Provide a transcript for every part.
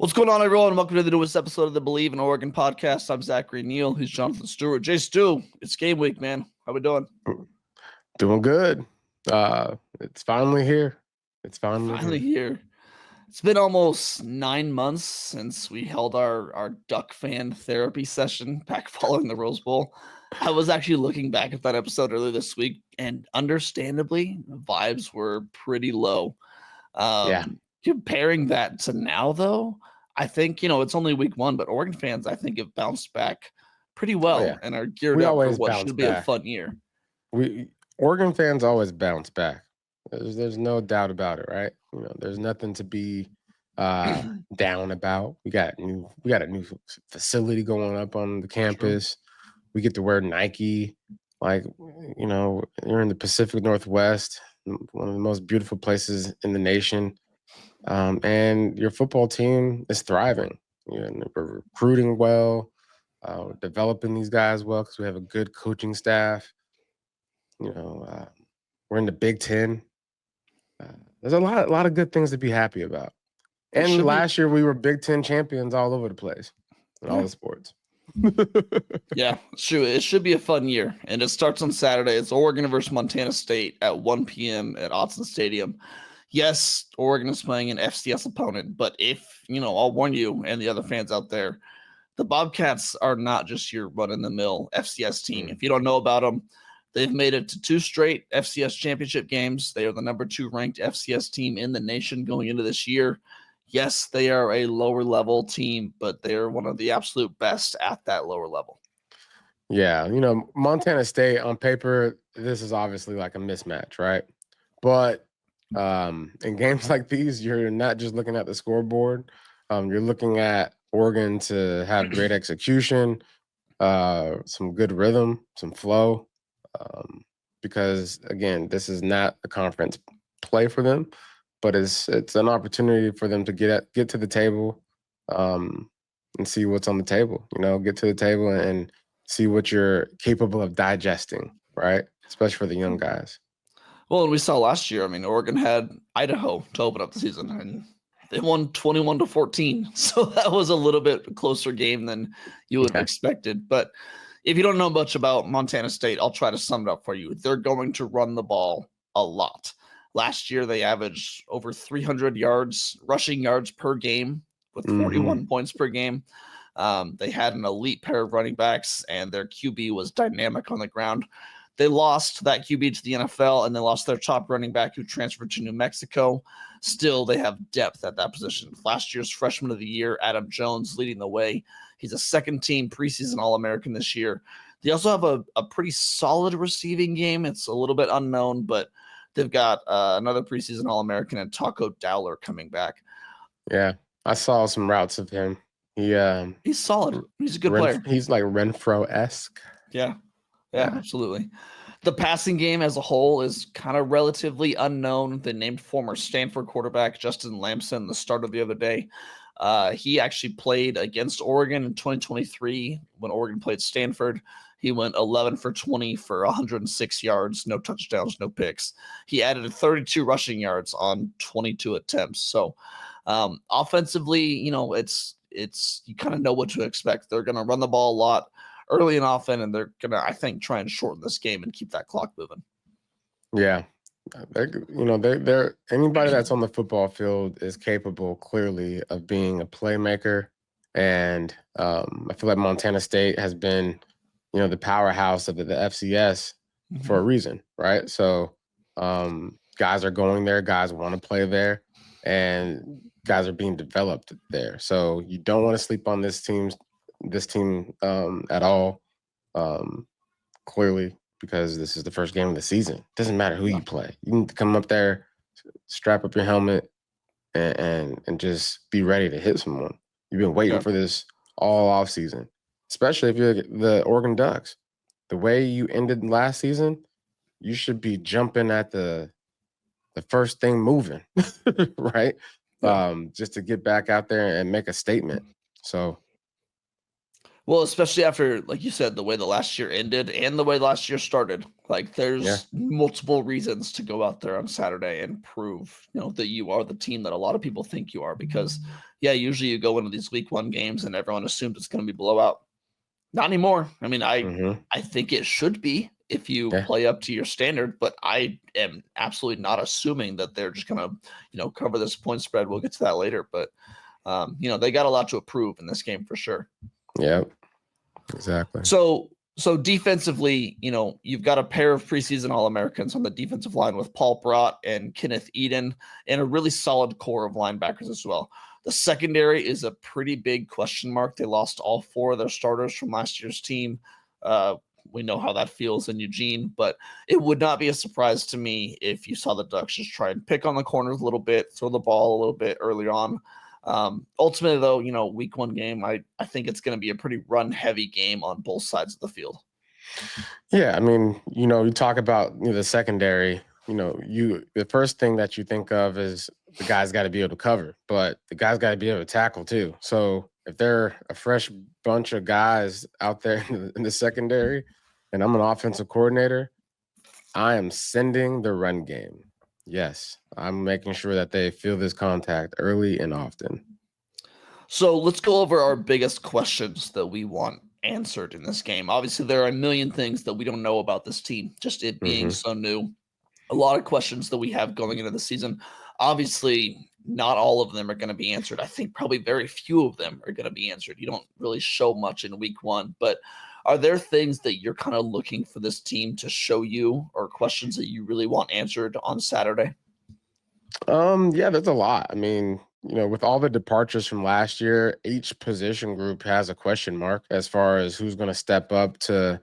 What's going on, everyone? Welcome to the newest episode of the Believe in Oregon podcast. I'm Zachary, Neel. He's Jonathan Stewart. Jay Stu, it's game week, man. How we doing? Doing good. It's finally here. It's Finally here. It's been almost 9 months since we held our Duck fan therapy session back following the Rose Bowl. I was actually looking back at that episode earlier this week, and understandably, vibes were pretty low. Yeah. Comparing that to now, though, I think, it's only week one, but Oregon fans, I think, have bounced back pretty well and are geared We up for always what bounce should be a back. fun year. Oregon fans always bounce back. There's no doubt about it, right? There's nothing to be down about. We got a new facility going up on the campus. We get to wear Nike. You're in the Pacific Northwest, one of the most beautiful places in the nation. And your football team is thriving. We're recruiting well, developing these guys well because we have a good coaching staff. We're in the Big Ten. There's a lot of good things to be happy about. And last year we were Big Ten champions all over the place in all the sports. Yeah, it's true. It should be a fun year, and it starts on Saturday. It's Oregon versus Montana State at 1 p.m. at Autzen Stadium. Yes, Oregon is playing an FCS opponent, but I'll warn you and the other fans out there, the Bobcats are not just your run-in-the-mill FCS team. If you don't know about them, they've made it to 2 straight FCS championship games. They are the number 2 ranked FCS team in the nation going into this year. Yes, they are a lower-level team, but they are one of the absolute best at that lower level. Yeah, Montana State, on paper, this is obviously like a mismatch, right? But in games like these, you're not just looking at the scoreboard. You're looking at Oregon to have great execution, some good rhythm, some flow. Because again, this is not a conference play for them, but it's an opportunity for them to get to the table, and see what's on the table. Get to the table and see what you're capable of digesting, right? Especially for the young guys. Well, and we saw last year, Oregon had Idaho to open up the season, and they won 21-14. So that was a little bit closer game than you would have expected. But if you don't know much about Montana State, I'll try to sum it up for you. They're going to run the ball a lot. Last year, they averaged over 300 rushing yards per game with 41 points per game. They had an elite pair of running backs, and their QB was dynamic on the ground. They lost that QB to the NFL, and they lost their top running back who transferred to New Mexico. Still, they have depth at that position. Last year's freshman of the year, Adam Jones, leading the way. He's a second-team preseason All-American this year. They also have a pretty solid receiving game. It's a little bit unknown, but they've got another preseason All-American and Taco Dowler coming back. Yeah, I saw some routes of him. He's solid. He's a good player. He's like Renfro-esque. Yeah, absolutely. The passing game as a whole is kind of relatively unknown. They named former Stanford quarterback Justin Lamson the start of the other day. He actually played against Oregon in 2023 when Oregon played Stanford. He went 11 for 20 for 106 yards, no touchdowns, no picks. He added 32 rushing yards on 22 attempts. So offensively, it's you kind of know what to expect. They're going to run the ball a lot early and often, and they're going to, I think, try and shorten this game and keep that clock moving. Yeah. They're anybody that's on the football field is capable, clearly, of being a playmaker. And I feel like Montana State has been, the powerhouse of the FCS for a reason, right? So guys are going there, guys want to play there, and guys are being developed there. So you don't want to sleep on this team at all, clearly, because this is the first game of the season. Doesn't matter who you play. You need to come up there, strap up your helmet, and just be ready to hit someone. You've been waiting for this all off season, especially if you're the Oregon Ducks. The way you ended last season, you should be jumping at the first thing moving, right? Just to get back out there and make a statement. So Well, especially after, like you said, the way the last year ended and the way last year started. Like, Yeah. there's multiple reasons to go out there on Saturday and prove, that you are the team that a lot of people think you are. Because, yeah, usually you go into these week 1 games and everyone assumes it's going to be blowout. Not anymore. I mean, Mm-hmm. I think it should be if you Yeah. play up to your standard, but I am absolutely not assuming that they're just gonna, cover this point spread. We'll get to that later, but they got a lot to approve in this game for sure. Yeah. Exactly. So defensively, you've got a pair of preseason All-Americans on the defensive line with Paul Brott and Kenneth Eden, and a really solid core of linebackers as well. The secondary is a pretty big question mark. They lost all 4 of their starters from last year's team. We know how that feels in Eugene, but it would not be a surprise to me if you saw the Ducks just try and pick on the corners a little bit, throw the ball a little bit early on. Ultimately, though, week 1 game, I think it's going to be a pretty run heavy game on both sides of the field. Yeah, I mean, you talk about the secondary. The first thing that you think of is the guy's got to be able to cover, but the guy's got to be able to tackle too. So if they're a fresh bunch of guys out there in the secondary, and I'm an offensive coordinator, I am sending the run game. Yes, I'm making sure that they feel this contact early and often. So let's go over our biggest questions that we want answered in this game. Obviously, there are a million things that we don't know about this team, just it being Mm-hmm. so new. A lot of questions that we have going into the season. Obviously, not all of them are going to be answered. I think probably very few of them are going to be answered. You don't really show much in week 1, but are there things that you're kind of looking for this team to show you, or questions that you really want answered on Saturday? Yeah, there's a lot. I mean, with all the departures from last year, each position group has a question mark as far as who's going to step up to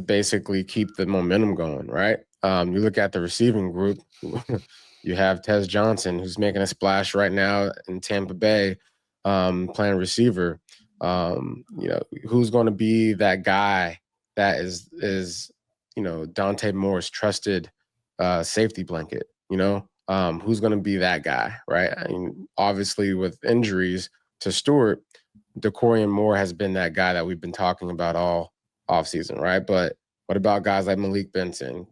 basically keep the momentum going, right? You look at the receiving group, you have Tez Johnson, who's making a splash right now in Tampa Bay, playing receiver. Who's going to be that guy that is Dante Moore's trusted safety blanket? Who's going to be that guy, right? I mean, obviously with injuries to Stewart, Dakorien Moore has been that guy that we've been talking about all offseason, right? But what about guys like Malik Benson,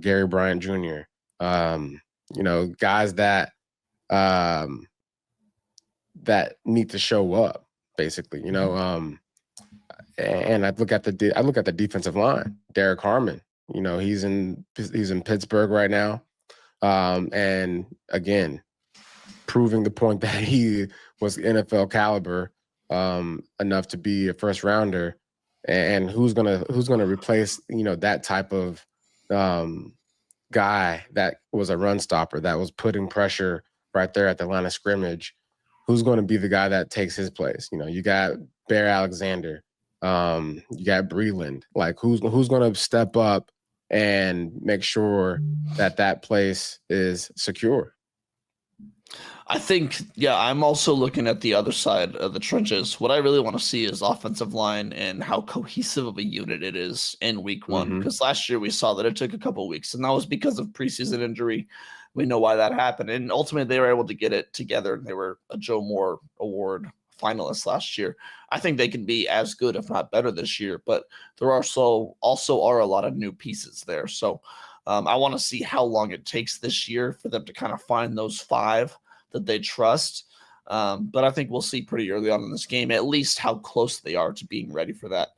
Gary Bryant Jr., guys that that need to show up, basically, and I look at the defensive line. Derek Harmon, he's in Pittsburgh right now. And again, proving the point that he was NFL caliber enough to be a first rounder, and who's gonna replace that type of guy that was a run stopper, that was putting pressure right there at the line of scrimmage. Who's going to be the guy that takes his place? You got Bear Alexander, you got Breland. Like who's going to step up and make sure that place is secure? I think, yeah, I'm also looking at the other side of the trenches. What I really want to see is offensive line and how cohesive of a unit it is in week 1. Mm-hmm. Because last year we saw that it took a couple weeks, and that was because of preseason injury. We know why that happened. And ultimately, they were able to get it together. They were a Joe Moore Award finalist last year. I think they can be as good, if not better, this year. But there are also are a lot of new pieces there. So I want to see how long it takes this year for them to kind of find those 5 that they trust. But I think we'll see pretty early on in this game, at least how close they are to being ready for that.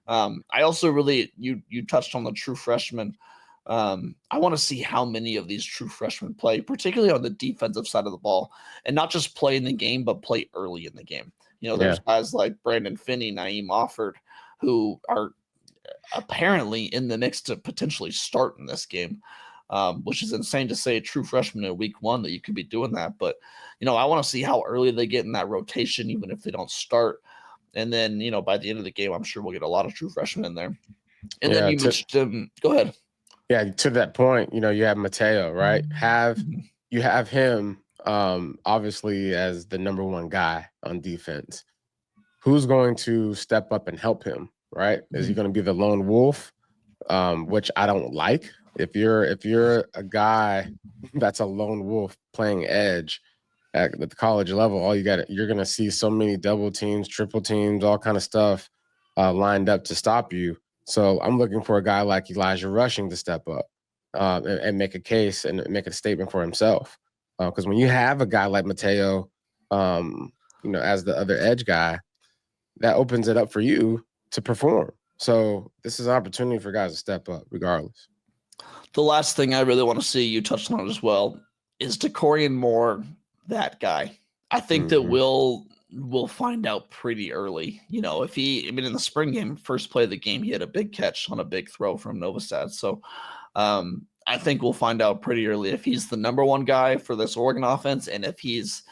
I also really, you touched on the true freshmen. I want to see how many of these true freshmen play, particularly on the defensive side of the ball, and not just play in the game, but play early in the game. There's guys like Brandon Finney, Naeem Offord, who are apparently in the mix to potentially start in this game. Which is insane to say, a true freshman in week 1 that you could be doing that. But, I want to see how early they get in that rotation, even if they don't start. And then, by the end of the game, I'm sure we'll get a lot of true freshmen in there. And then you mentioned, go ahead. Yeah, to that point, you have Mateo, right? You have him, obviously, as the number 1 guy on defense. Who's going to step up and help him, right? Is he going to be the lone wolf, which I don't like? If you're a guy that's a lone wolf playing edge, at the college level, you're going to see so many double teams, triple teams, all kind of stuff lined up to stop you. So I'm looking for a guy like Elijah Rushing to step up and make a case and make a statement for himself. Because when you have a guy like Mateo, as the other edge guy, that opens it up for you to perform. So this is an opportunity for guys to step up regardless. The last thing I really want to see, you touched on it as well, is Dakorien Moore that guy? I think that we'll find out pretty early. In the spring game, first play of the game, he had a big catch on a big throw from Novastad. So I think we'll find out pretty early if he's the number one guy for this Oregon offense, and if he's,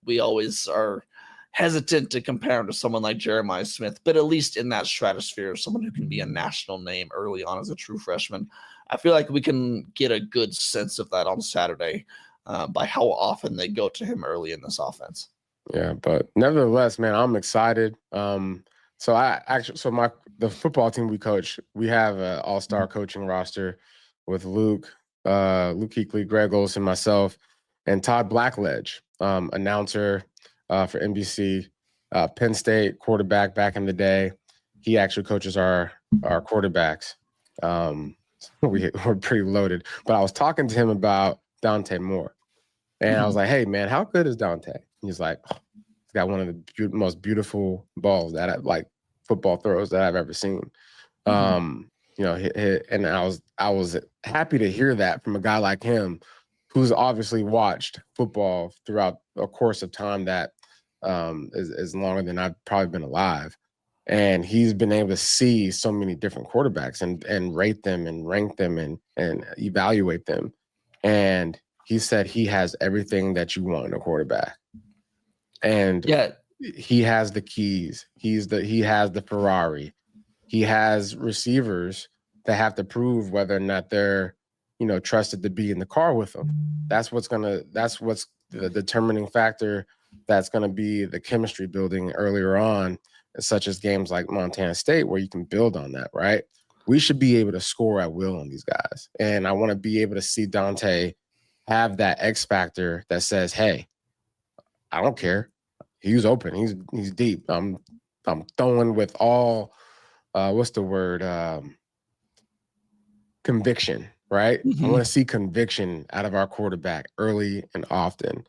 we always are hesitant to compare him to someone like Jeremiah Smith, but at least in that stratosphere, someone who can be a national name early on as a true freshman. I feel like we can get a good sense of that on Saturday by how often they go to him early in this offense. Yeah, but nevertheless, man, I'm excited. The football team we coach, we have an all-star coaching roster with Luke Kuechly, Greg Olson, myself, and Todd Blackledge, announcer for NBC, Penn State quarterback back in the day. He actually coaches our quarterbacks. We're pretty loaded. But I was talking to him about Dante Moore. And I was like, hey, man, how good is Dante? He's like, he's got one of the most beautiful balls football throws that I've ever seen. And I was happy to hear that from a guy like him, who's obviously watched football throughout a course of time that is longer than I've probably been alive. And he's been able to see so many different quarterbacks and rate them and rank them and evaluate them. And he said he has everything that you want in a quarterback. And he has the keys. He has the Ferrari. He has receivers that have to prove whether or not they're, trusted to be in the car with him. That's what's the determining factor. That's going to be the chemistry building earlier on, such as games like Montana State, where you can build on that, right? We should be able to score at will on these guys. And I want to be able to see Dante have that X factor that says, hey, I don't care. He's open. He's deep. I'm throwing with all conviction, right? I want to see conviction out of our quarterback early and often.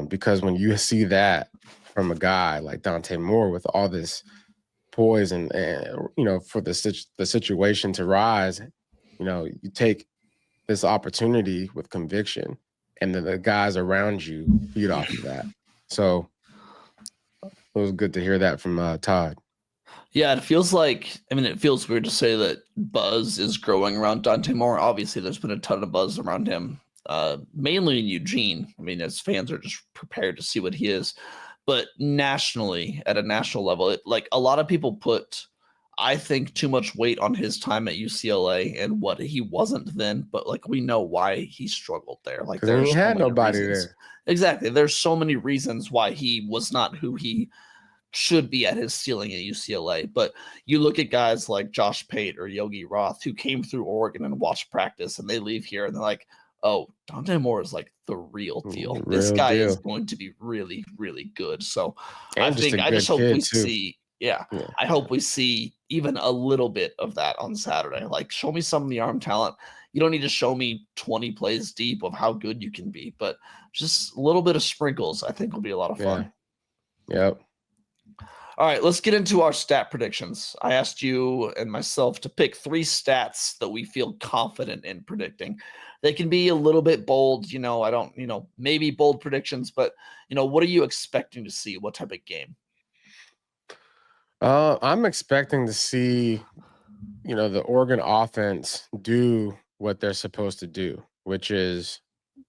Because when you see that from a guy like Dante Moore with all this poise and for the situation to rise, you take this opportunity with conviction, and then the guys around you feed off of that. So it was good to hear that from Todd. Yeah, it feels weird to say that buzz is growing around Dante Moore. Obviously, there's been a ton of buzz around him, mainly in Eugene. As fans are just prepared to see what he is. But nationally, at a national level, a lot of people put, I think, too much weight on his time at UCLA and what he wasn't then. But we know why he struggled there. He had nobody there. Exactly. There's so many reasons why he was not who he should be at his ceiling at UCLA. But you look at guys like Josh Pate or Yogi Roth, who came through Oregon and watched practice, and they leave here and they're like, oh, Dante Moore is the real deal. This guy is going to be really, really good. So I just hope we see, I hope we see even a little bit of that on Saturday. Show me some of the arm talent. You don't need to show me 20 plays deep of how good you can be, but just a little bit of sprinkles, I think, will be a lot of fun. Yep. All right, let's get into our stat predictions. I asked you and myself to pick 3 stats that we feel confident in predicting. They can be a little bit bold, maybe bold predictions, but, what are you expecting to see? What type of game? I'm expecting to see, the Oregon offense do what they're supposed to do, which is,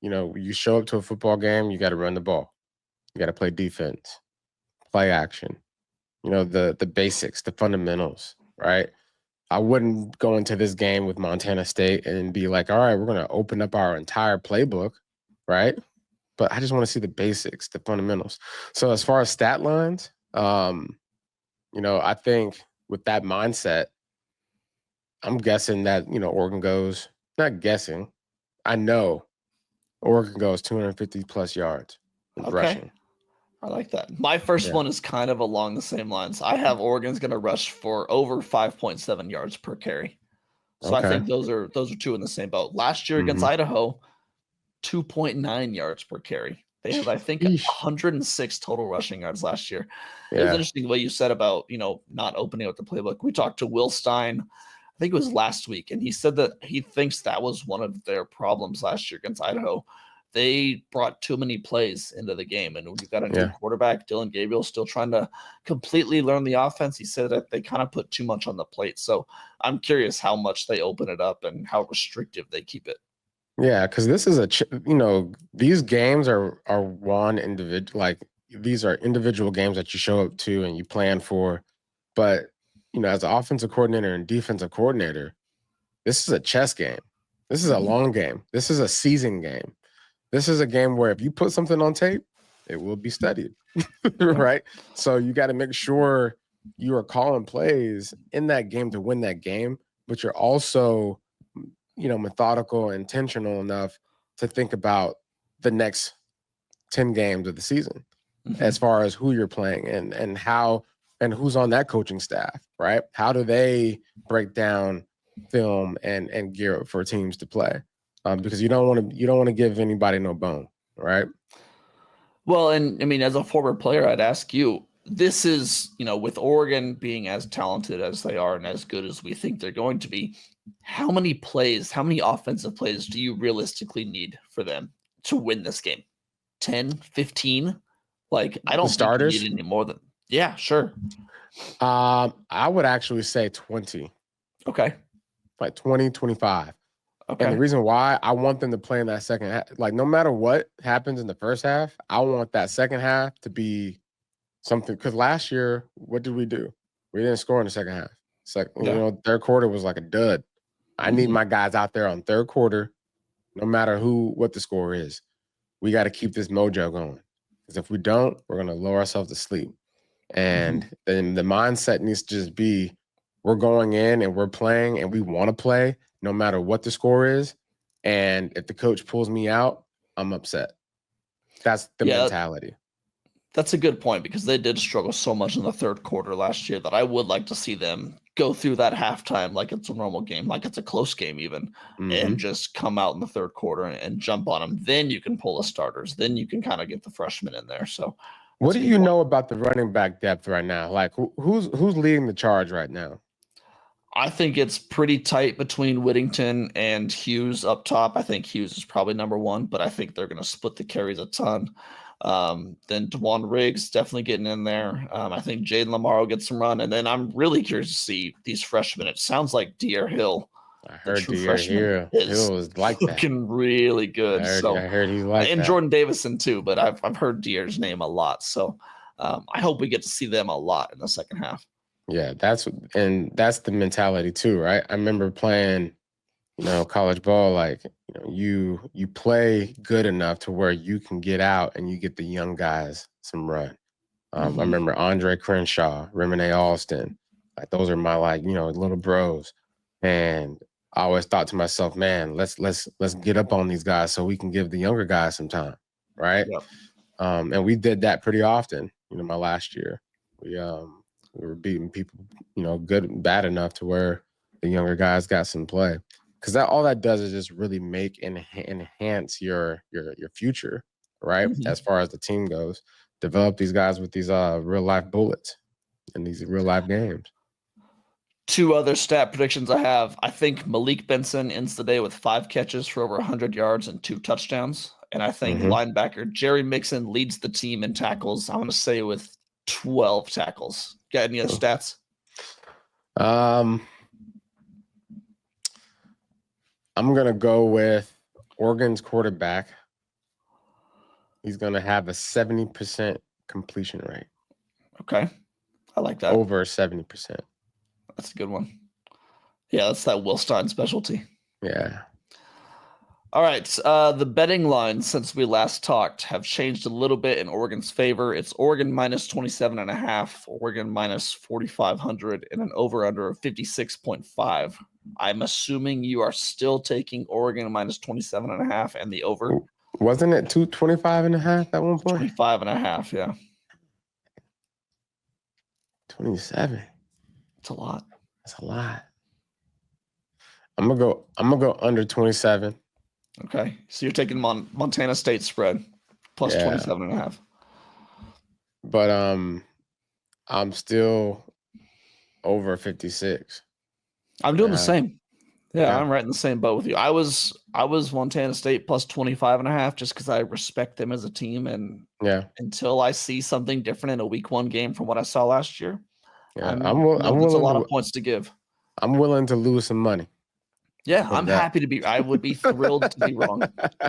you show up to a football game, you got to run the ball. You got to play defense, play action. The basics, the fundamentals, right? I wouldn't go into this game with Montana State and be like, all right, we're going to open up our entire playbook, right? But I just want to see the basics, the fundamentals. So as far as stat lines, I think with that mindset, I'm guessing that, Oregon goes, not guessing, I know Oregon goes 250 plus yards Okay. rushing. I like that. My first one is kind of along the same lines. I have Oregon's going to rush for over 5.7 yards per carry. So I think those are two in the same boat. Last year against Idaho, 2.9 yards per carry. They had, I think, 106 total rushing yards last year. It was interesting what you said about, not opening up the playbook. We talked to Will Stein, I think it was last week, and he said that he thinks that was one of their problems last year against Idaho. They brought too many plays into the game, and when you've got a new quarterback, Dylan Gabriel, still trying to completely learn the offense, he said that they kind of put too much on the plate. So I'm curious how much they open it up and how restrictive they keep it. Yeah, because this is these games are one individual, like these are individual games that you show up to and you plan for. But, as an offensive coordinator and defensive coordinator, this is a chess game. This is a long game. This is a season game. This is a game where if you put something on tape, it will be studied, right? So you got to make sure you are calling plays in that game to win that game, but you're also, methodical and intentional enough to think about the next 10 games of the season as far as who you're playing and how and who's on that coaching staff, right? How do they break down film and gear up for teams to play? Because you don't want to give anybody no bone, right? Well, and I mean, as a former player, I'd ask you, this is, with Oregon being as talented as they are and as good as we think they're going to be, how many offensive plays do you realistically need for them to win this game? 10, 15? Like, I don't think you need any more than, yeah, sure. I would actually say 20. Okay. Like 20, 25. Okay. And the reason why I want them to play in that second half, like no matter what happens in the first half, I want that second half to be something. Because last year, what did we do? We didn't score in the second half. Third quarter was like a dud. I need my guys out there on third quarter, no matter what the score is. We got to keep this mojo going. Because if we don't, we're going to lower ourselves to sleep. And then the mindset needs to just be, we're going in and we're playing and we want to play no matter what the score is. And if the coach pulls me out, I'm upset. That's the mentality. That's a good point because they did struggle so much in the third quarter last year that I would like to see them go through that halftime like it's a normal game, like it's a close game even, and just come out in the third quarter and jump on them. Then you can pull the starters. Then you can kind of get the freshmen in there. So what do you know about the running back depth right now? Like who's leading the charge right now? I think it's pretty tight between Whittington and Hughes up top. I think Hughes is probably number one, but I think they're going to split the carries a ton. Then DeJuan Riggs definitely getting in there. I think Jaden Lamar will get some run. And then I'm really curious to see these freshmen. It sounds like De'Aaron Hill. I heard De'Aaron Hill is like looking really good. I heard he's like and that. Jordan Davison too, but I've heard De'Aaron's name a lot. So I hope we get to see them a lot in the second half. Yeah, that's the mentality too, right? I remember playing, college ball, like, you play good enough to where you can get out and you get the young guys some run. I remember Andre Crenshaw, Remine Alston, like those are my little bros. And I always thought to myself, man, let's get up on these guys so we can give the younger guys some time, right? Yep. And we did that pretty often, my last year. We were beating people, good and bad enough to where the younger guys got some play. Because all that does is just really enhance your future, right? As far as the team goes, develop these guys with these real life bullets in these real life games. Two other stat predictions I have. I think Malik Benson ends the day with 5 catches for over 100 yards and 2 touchdowns. And I think linebacker Jerry Mixon leads the team in tackles. I want to say with 12 tackles. Got any other stats? I'm gonna go with Oregon's quarterback. He's gonna have a 70% completion rate. Okay, I like that. Over 70%. That's a good one. Yeah, that's that Will Stein specialty. Yeah. All right. The betting lines since we last talked have changed a little bit in Oregon's favor. It's Oregon minus 27.5, Oregon minus 4,500, and an over-under of 56.5. I'm assuming you are still taking Oregon minus 27.5 and the over. Wasn't it 225.5 at one point? 25.5, yeah. 27. It's a lot. That's a lot. I'm gonna go under 27. Okay. So you're taking Montana State spread plus 27.5. But I'm still over 56. I'm doing the same. Yeah, I'm right in the same boat with you. I was Montana State plus 25.5 just because I respect them as a team, and until I see something different in a week 1 game from what I saw last year, I'm there's a lot willing of points to give. I'm willing to lose some money. Yeah, I'm happy to be. I would be thrilled to be wrong.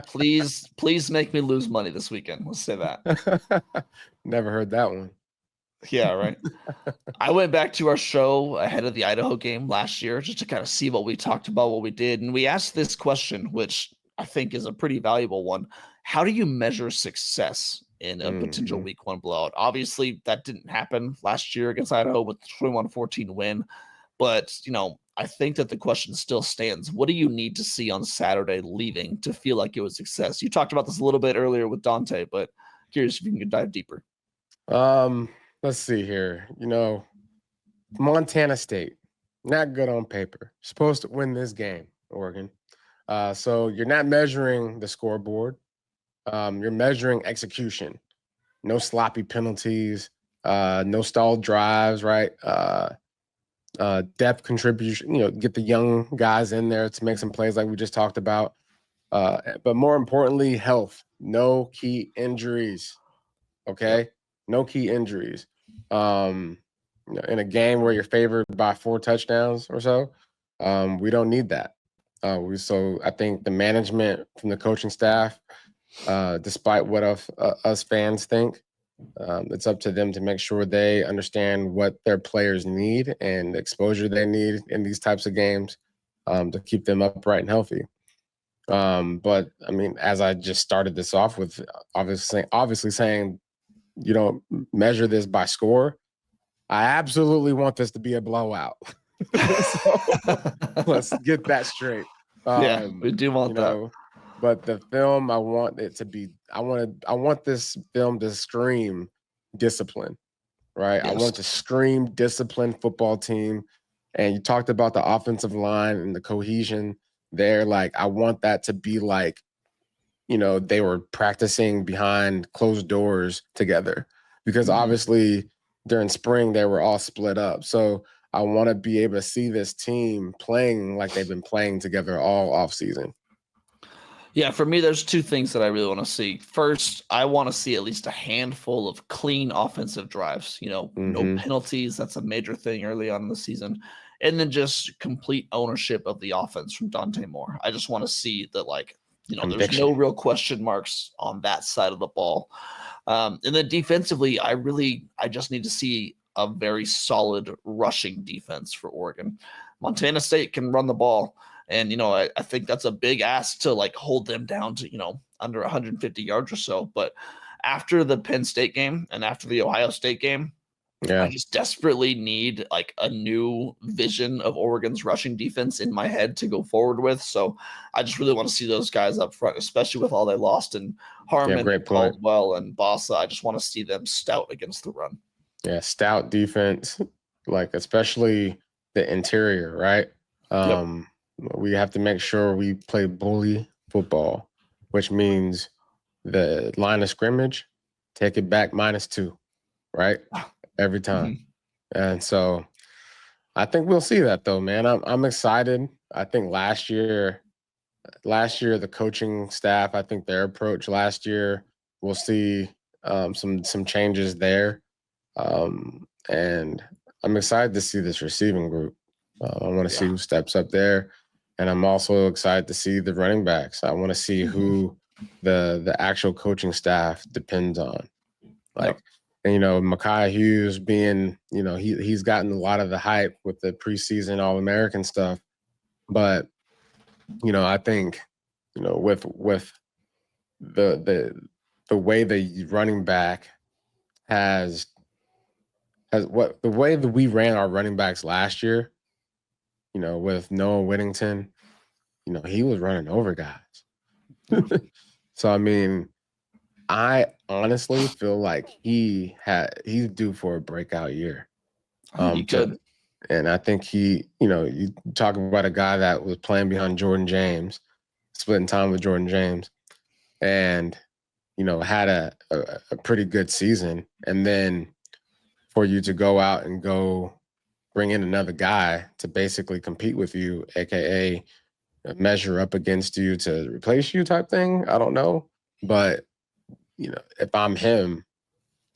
Please make me lose money this weekend. Let's say that. Never heard that one. Yeah, right. I went back to our show ahead of the Idaho game last year just to kind of see what we talked about, what we did. And we asked this question, which I think is a pretty valuable one. How do you measure success in a potential week 1 blowout? Obviously, that didn't happen last year against Idaho with the 21-14 win. But, I think that the question still stands. What do you need to see on Saturday leaving to feel like it was success? You talked about this a little bit earlier with Dante, but curious if you can dive deeper. Let's see here. Montana State, not good on paper. Supposed to win this game, Oregon. So you're not measuring the scoreboard. You're measuring execution. No sloppy penalties, no stalled drives, right? Depth contribution, get the young guys in there to make some plays like we just talked about. But more importantly, health. No key injuries. Okay? Yep. No key injuries. In a game where you're favored by 4 touchdowns or so, we don't need that. So I think the management from the coaching staff, despite what us fans think, it's up to them to make sure they understand what their players need and the exposure they need in these types of games to keep them upright and healthy. But I mean, as I just started this off with, obviously saying you don't measure this by score, I absolutely want this to be a blowout. So let's get that straight. Yeah, we do want that. But the film, I want this film to scream discipline, right? Yes. I want to scream discipline football team. And you talked about the offensive line and the cohesion there. Like, I want that to be like, they were practicing behind closed doors together, because obviously during spring they were all split up. So I want to be able to see this team playing like they've been playing together all offseason. Yeah, for me, there's 2 things that I really want to see. First, I want to see at least a handful of clean offensive drives, no penalties. That's a major thing early on in the season. And then just complete ownership of the offense from Dante Moore. I just want to see that, there's no real question marks on that side of the ball. And then defensively, I just need to see a very solid rushing defense for Oregon. Montana State can run the ball. And, I think that's a big ask to hold them down to, under 150 yards or so. But after the Penn State game and after the Ohio State game, I just desperately need a new vision of Oregon's rushing defense in my head to go forward with. So I just really want to see those guys up front, especially with all they lost in Harmon, Caldwell, and Bossa. I just want to see them stout against the run. Yeah, stout defense, especially the interior, right? Yep. We have to make sure we play bully football, which means the line of scrimmage, take it back -2, right? Every time. And so I think we'll see that though, man. I'm excited. I think last year, the coaching staff, I think their approach last year, we'll see some changes there. And I'm excited to see this receiving group. I want to see who steps up there. And I'm also excited to see the running backs. I want to see who the actual coaching staff depends on. And, Micaiah Hughes being, he's gotten a lot of the hype with the preseason All-American stuff. But, I think, with the way the running back has the way that we ran our running backs last year, with Noah Whittington, he was running over guys. So I mean, I honestly feel like he's due for a breakout year. I think he could. And I think you talk about a guy that was playing behind Jordan James, splitting time with Jordan James, and had a pretty good season, and then for you to go out and go bring in another guy to basically compete with you, aka measure up against you to replace you type thing. I don't know. But, if I'm him,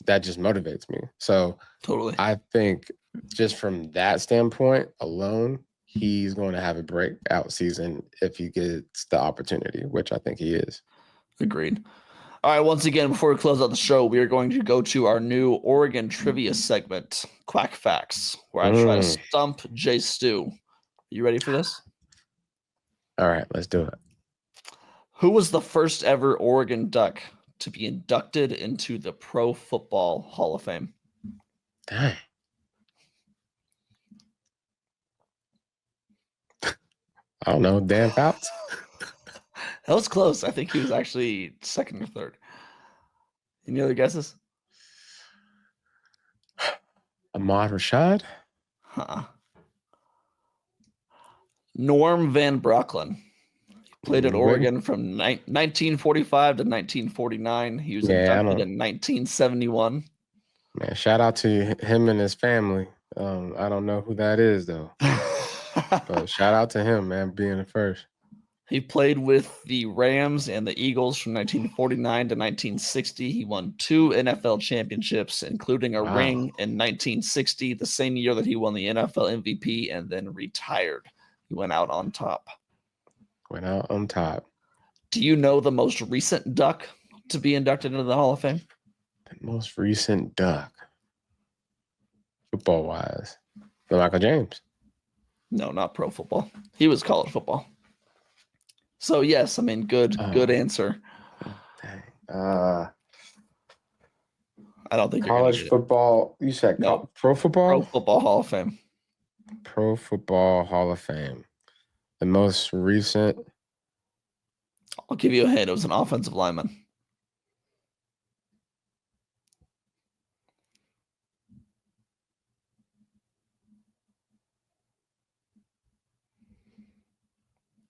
that just motivates me. So totally, I think just from that standpoint alone, he's going to have a breakout season if he gets the opportunity, which I think he is. Agreed. All right, once again, before we close out the show, we are going to go to our new Oregon trivia segment, Quack Facts, where I try to stump Jay Stu. You ready for this? All right, let's do it. Who was the first ever Oregon Duck to be inducted into the Pro Football Hall of Fame? Dang. I don't know, Dan Fouts? That was close. I think he was actually second or third. Any other guesses? Ahmad Rashad? Norm Van Brocklin. He played at Oregon from 1945 to 1949. He was inducted in 1971. Man, shout out to him and his family. I don't know who that is, though. But shout out to him, man, being the first. He played with the Rams and the Eagles from 1949 to 1960. He won 2 NFL championships, including a ring in 1960, the same year that he won the NFL MVP, and then retired. He went out on top. Do you know the most recent Duck to be inducted into the Hall of Fame? The most recent Duck, football-wise, Michael James. No, not pro football. He was college football. So yes, I mean, good answer. Dang. I don't think college football. You said no. Pro football? Pro Football Hall of Fame. Pro Football Hall of Fame. The most recent. I'll give you a hint. It was an offensive lineman.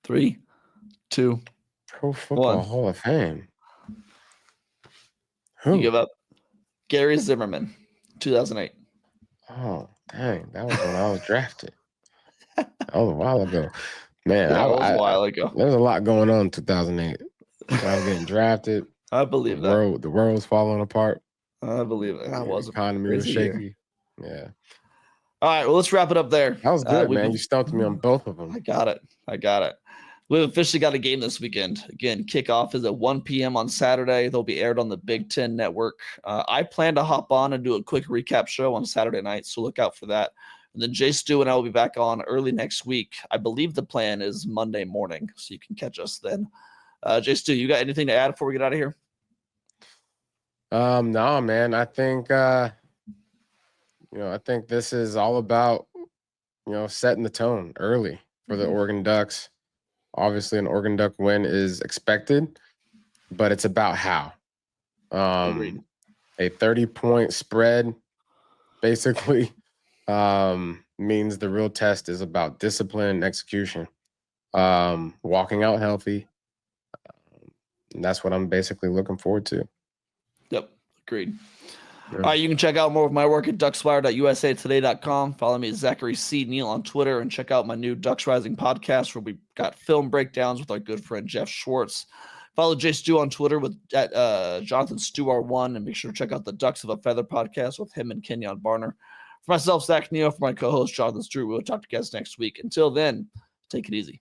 Three, 2, Pro Football 1. Hall of Fame. Who? You give up. Gary Zimmerman, 2008. Oh, dang. That was when I was drafted. That was a while ago. Man, that was a while ago. There's a lot going on in 2008. I was getting drafted. I believe that. The world was falling apart. I believe it. That was the economy was shaky. Yeah. All right, well, let's wrap it up there. That was good, man. You stumped me on both of them. I got it. We've officially got a game this weekend. Again, kickoff is at 1 p.m. on Saturday. They'll be aired on the Big Ten Network. I plan to hop on and do a quick recap show on Saturday night, so look out for that. And then Jay Stu and I will be back on early next week. I believe the plan is Monday morning, so you can catch us then. Jay Stu, you got anything to add before we get out of here? No, man. I think I think this is all about setting the tone early for the Oregon Ducks. Obviously, an Oregon Duck win is expected, but it's about how. A 30-point spread basically means the real test is about discipline and execution. Walking out healthy. And that's what I'm basically looking forward to. Yep, agreed. Yeah. All right, you can check out more of my work at duckswire.usatoday.com. Follow me at Zachary C. Neel on Twitter, and check out my new Ducks Rising podcast where we got film breakdowns with our good friend Jeff Schwartz. Follow Jay Stu on Twitter at Jonathan Stewart1, and make sure to check out the Ducks of a Feather podcast with him and Kenyon Barner. For myself, Zach Neel, for my co-host Jonathan Stewart, we'll talk to you guys next week. Until then, take it easy.